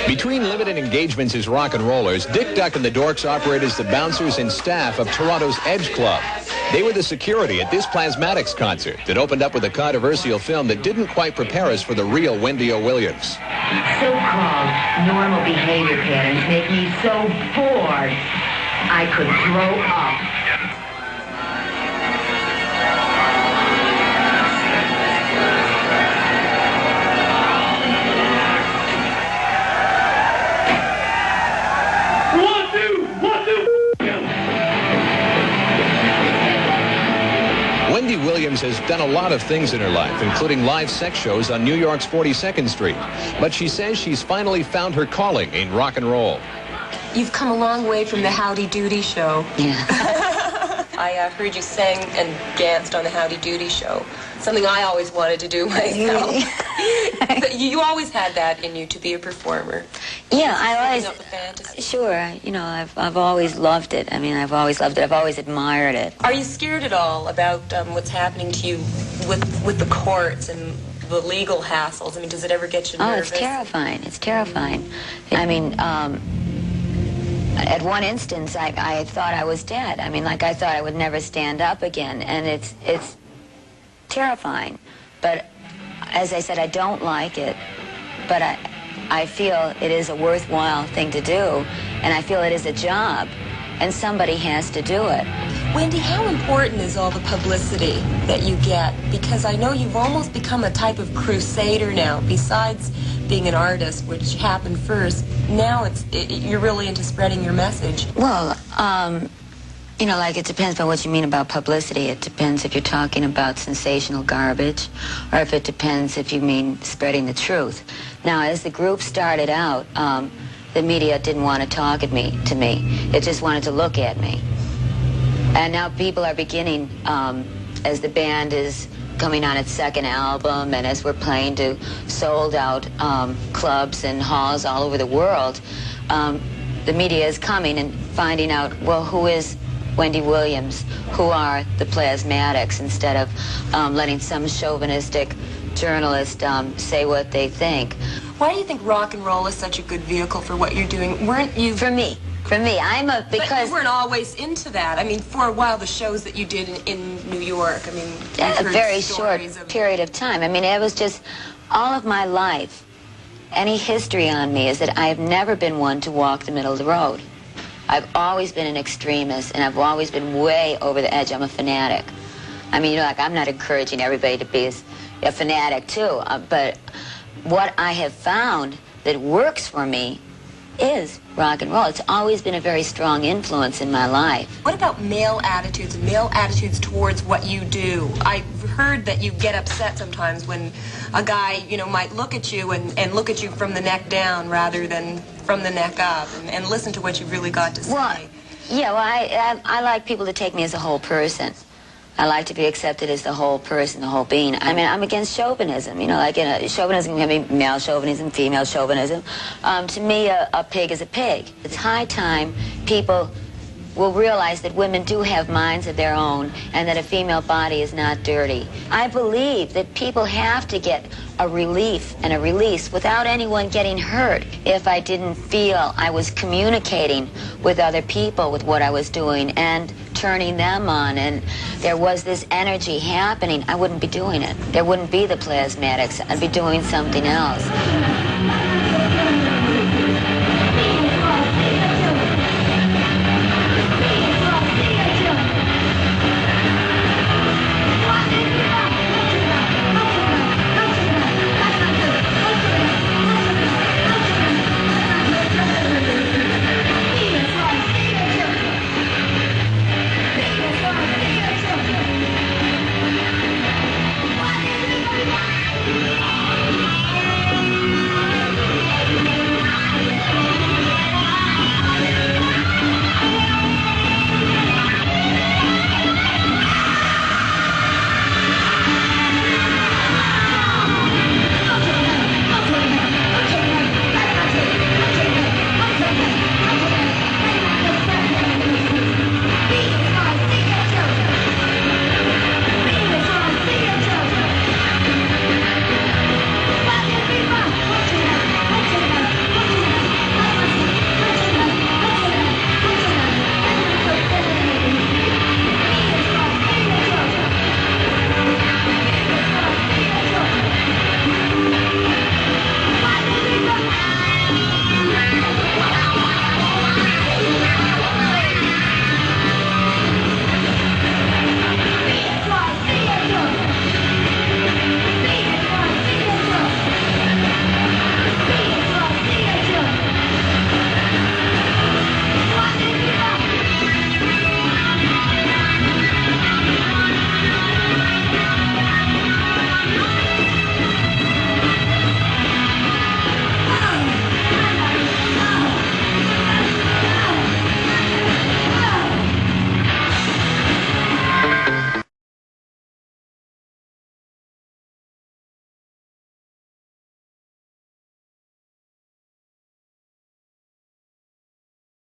Between limited engagements as rock and rollers, Dick Duck and the Dorks operate as the bouncers and staff of Toronto's Edge Club. They were the security at this Plasmatics concert that opened up with a controversial film that didn't quite prepare us for the real Wendy O. Williams. So-called normal behavior patterns make me so bored I could throw up. Wendy Williams has done a lot of things in her life, including live sex shows on New York's 42nd Street. But she says she's finally found her calling in rock and roll. You've come a long way from the Howdy Doody show. Yeah. I heard you sang and danced on the Howdy Doody show. Something I always wanted to do myself. You always had that in you, to be a performer. Yeah, I always. Up the fantasy. Sure, you know, I've always loved it. I mean, I've always loved it. I've always admired it. Are you scared at all about what's happening to you with the courts and the legal hassles? I mean, does it ever get you nervous? Oh, it's terrifying. It's terrifying. I mean, at one instance, I thought I was dead. I mean, like, I thought I would never stand up again, and it's terrifying. But as I said, I don't like it, but I feel it is a worthwhile thing to do, and I feel it is a job, and somebody has to do it. Wendy, how important is all the publicity that you get? Because I know you've almost become a type of crusader now. Besides being an artist, which happened first, now you're really into spreading your message. Well, you know, like, it depends on what you mean about publicity. It depends if you're talking about sensational garbage, or if it depends if you mean spreading the truth. Now, as the group started out, the media didn't want to talk to me. It just wanted to look at me. And now people are beginning, as the band is coming on its second album, and as we're playing to sold-out clubs and halls all over the world, the media is coming and finding out, well, who is Wendy Williams? Who are the Plasmatics? Instead of letting some chauvinistic journalist say what they think. Why do you think rock and roll is such a good vehicle for what you're doing? Weren't you... For me, because... But you weren't always into that. I mean, for a while, the shows that you did in New York, I mean... A very short period of time. I mean, it was just all of my life. Any history on me is that I have never been one to walk the middle of the road. I've always been an extremist, and I've always been way over the edge. I'm a fanatic. I mean, you know, like, I'm not encouraging everybody to be a fanatic, too. But what I have found that works for me is rock and roll. It's always been a very strong influence in my life. What about male attitudes and male attitudes towards what you do? I've heard that you get upset sometimes when a guy, you know, might look at you and look at you from the neck down rather than from the neck up, and listen to what you've really got to say. Well, yeah, well, I like people to take me as a whole person. I like to be accepted as the whole person, the whole being. I mean, I'm against chauvinism. You know, like, chauvinism can be male chauvinism, female chauvinism. To me, a pig is a pig. It's high time people will realize that women do have minds of their own, and that a female body is not dirty. I believe that people have to get a relief and a release without anyone getting hurt. If I didn't feel I was communicating with other people with what I was doing and turning them on, and there was this energy happening, I wouldn't be doing it. There wouldn't be the Plasmatics. I'd be doing something else.